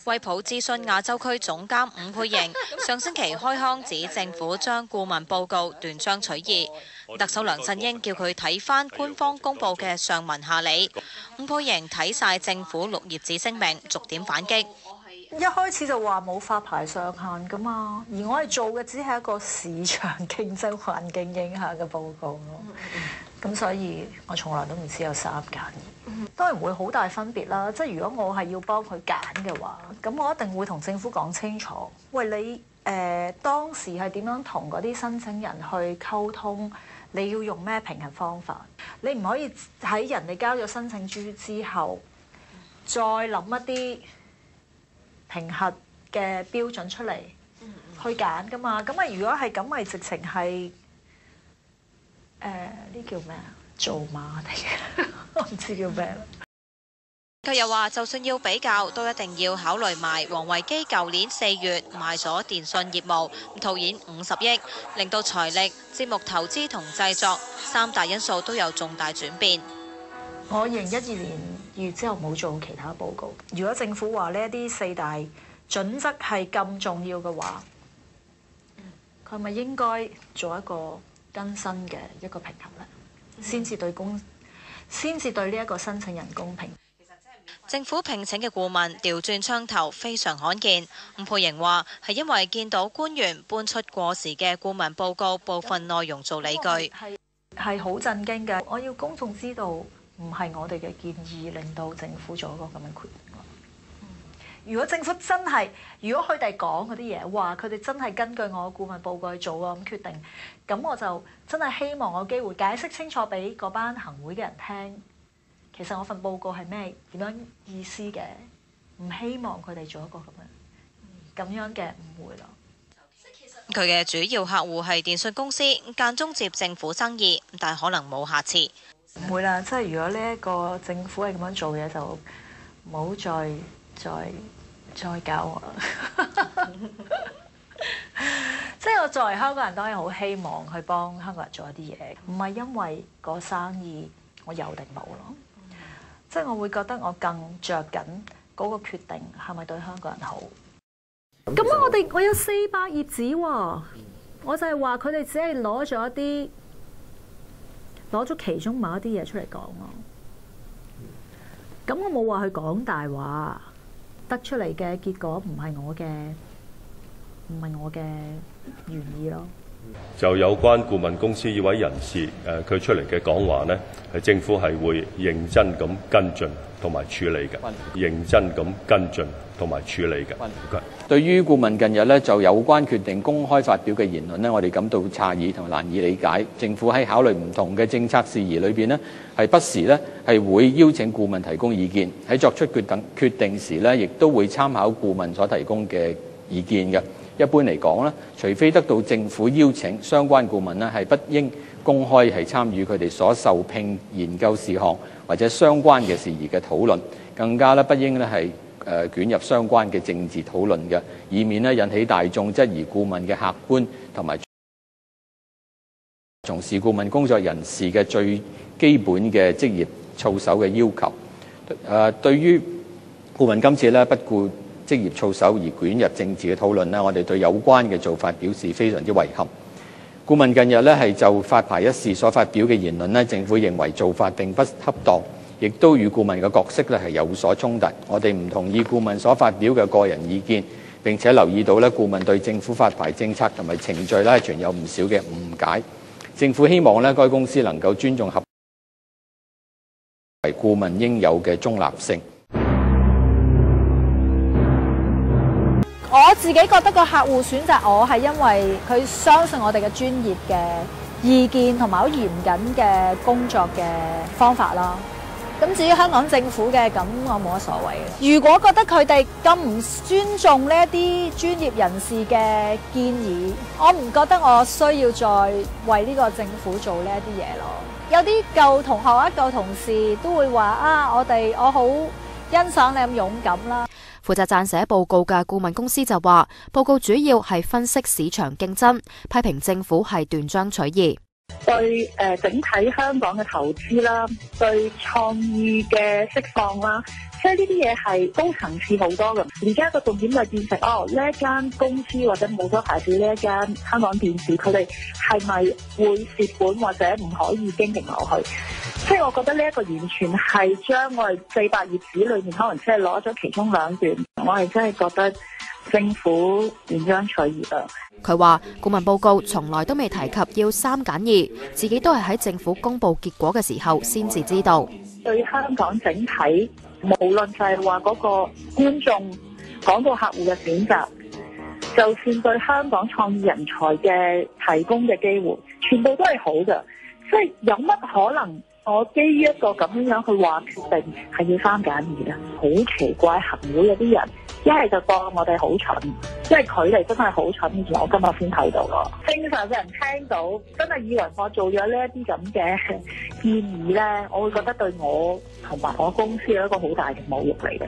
惠普諮詢亞洲區總監伍佩瑩上星期開腔指政府將顧問報告斷章取義，特首梁振英叫佢睇返官方公佈嘅上文下理。伍佩瑩睇晒政府6頁紙聲明，逐點反擊。一開始就話冇發牌上限㗎嘛，而我哋做嘅只係一個市場競爭環境影響嘅報告咯。咁所以我從來都唔知有3揀2，當然會好大分別啦。即係如果我係要幫佢揀嘅話，咁我一定會同政府講清楚。喂，你當時係點樣同嗰啲申請人去溝通？你要用咩評核方法？你唔可以喺人哋交咗申請書之後，再諗一啲評核嘅標準出嚟去揀㗎嘛？咁啊，如果係咁，咪直情係呢叫咩啊？做馬定我唔知叫咩啦。佢又話，就算要比較，都一定要考慮埋王維基舊年4月賣咗電訊業務，套現50億，令到財力、節目投資同製作3大因素都有重大轉變。我2012年2月之後冇做其他報告。如果政府話呢一啲4大準則係咁重要嘅話，佢咪應該做一個更新嘅一個評核咧，先至對呢一個申請人公平。政府聘請嘅顧問調轉槍頭非常罕見。伍佩瑩話係因為見到官員搬出過時嘅顧問報告部分內容做理據，係好震驚嘅。我要公眾知道，唔係我哋嘅建議令到政府做一個咁嘅決定。如果政府真係，如果佢哋講嗰啲嘢，話佢哋真係根據我嘅顧問報告去做個咁決定，咁我就真係希望有機會解釋清楚俾嗰班行會嘅人聽。其實我份報告係咩點樣意思嘅，唔希望佢哋做一個咁樣嘅誤會咯。佢嘅主要客戶係電訊公司，間中接政府生意，但可能冇下次。唔會啦，即係如果呢一個政府係咁樣做嘢，就唔好再搞我啦。即係我作為香港人，當然好希望去幫香港人做一啲嘢，唔係因為個生意我有定冇咯。即係我會覺得我更着緊嗰個決定係咪對香港人好。咁我有400頁紙喎，我就係話佢哋只係攞咗其中某一啲嘢出嚟講咯。咁我冇話佢講大話，得出嚟嘅結果唔係我嘅原意咯。就有關顧問公司呢位人士佢出嚟嘅講話呢，係政府係會認真咁跟進同埋處理嘅，認真咁跟進同埋處理嘅。對於顧問近日呢就有關決定公開發表嘅言論呢，我哋感到詫異同難以理解。政府喺考慮唔同嘅政策事宜裏邊呢，係不時呢係會邀請顧問提供意見，喺作出決定時呢，亦都會參考顧問所提供嘅意見嘅。一般嚟講咧，除非得到政府邀請，相關顧問咧係不應公開係參與佢哋所受聘研究事項或者相關嘅事宜嘅討論，更加咧不應咧係捲入相關嘅政治討論嘅，以免咧引起大眾質疑顧問嘅客觀同埋從事顧問工作人士嘅最基本嘅職業操守嘅要求。對於顧問今次咧不顧職業操守而捲入政治嘅討論呢，我哋對有關嘅做法表示非常之遺憾。顧問近日呢係就發牌一事所發表嘅言論呢，政府認為做法並不恰當，亦都與顧問嘅角色呢係有所衝突。我哋唔同意顧問所發表嘅個人意見，並且留意到呢顧問對政府發牌政策同埋程序呢存有唔少嘅誤解。政府希望呢該公司能夠尊重合為顧問應有嘅中立性。我自己覺得個客戶選擇我係因為佢相信我哋嘅專業嘅意見同埋好嚴謹嘅工作嘅方法啦。咁至於香港政府嘅，咁我冇乜所謂嘅。如果覺得佢哋咁唔尊重呢一啲專業人士嘅建議，我唔覺得我需要再為呢個政府做呢一啲嘢咯。有啲舊同學舊同事都會話啊，我好欣賞你咁勇敢啦。負責撰寫報告嘅顧問公司就話，報告主要係分析市場競爭，批評政府係斷章取義。對整體香港嘅投資啦，對創意嘅釋放啦，即係呢啲嘢係高層次好多嘅。而家個重點就變成呢一間公司或者冇咗牌子呢一間香港電視，佢哋係咪會蝕本或者唔可以經營落去？即係我覺得呢一個完全係將我哋400頁紙裏面可能只係攞咗其中2段，我係真係覺得政府斷章取義啦。佢話顧問報告從來都未提及要3揀2，自己都係喺政府公布結果嘅時候先至知道。對香港整體，無論就係話嗰個觀眾、廣告客戶嘅選擇，就算對香港創意人才嘅提供嘅機會，全部都係好嘅。即係有乜可能我基於一個咁樣去話決定係要3揀2咧？好奇怪，行會有啲人一係就當我哋好蠢，即係佢哋真係好蠢，而我今日先睇到咯。正常嘅人聽到，真係以為我做咗呢一啲咁嘅建議咧，我會覺得對我同埋我公司有一個好大嘅侮辱嚟嘅。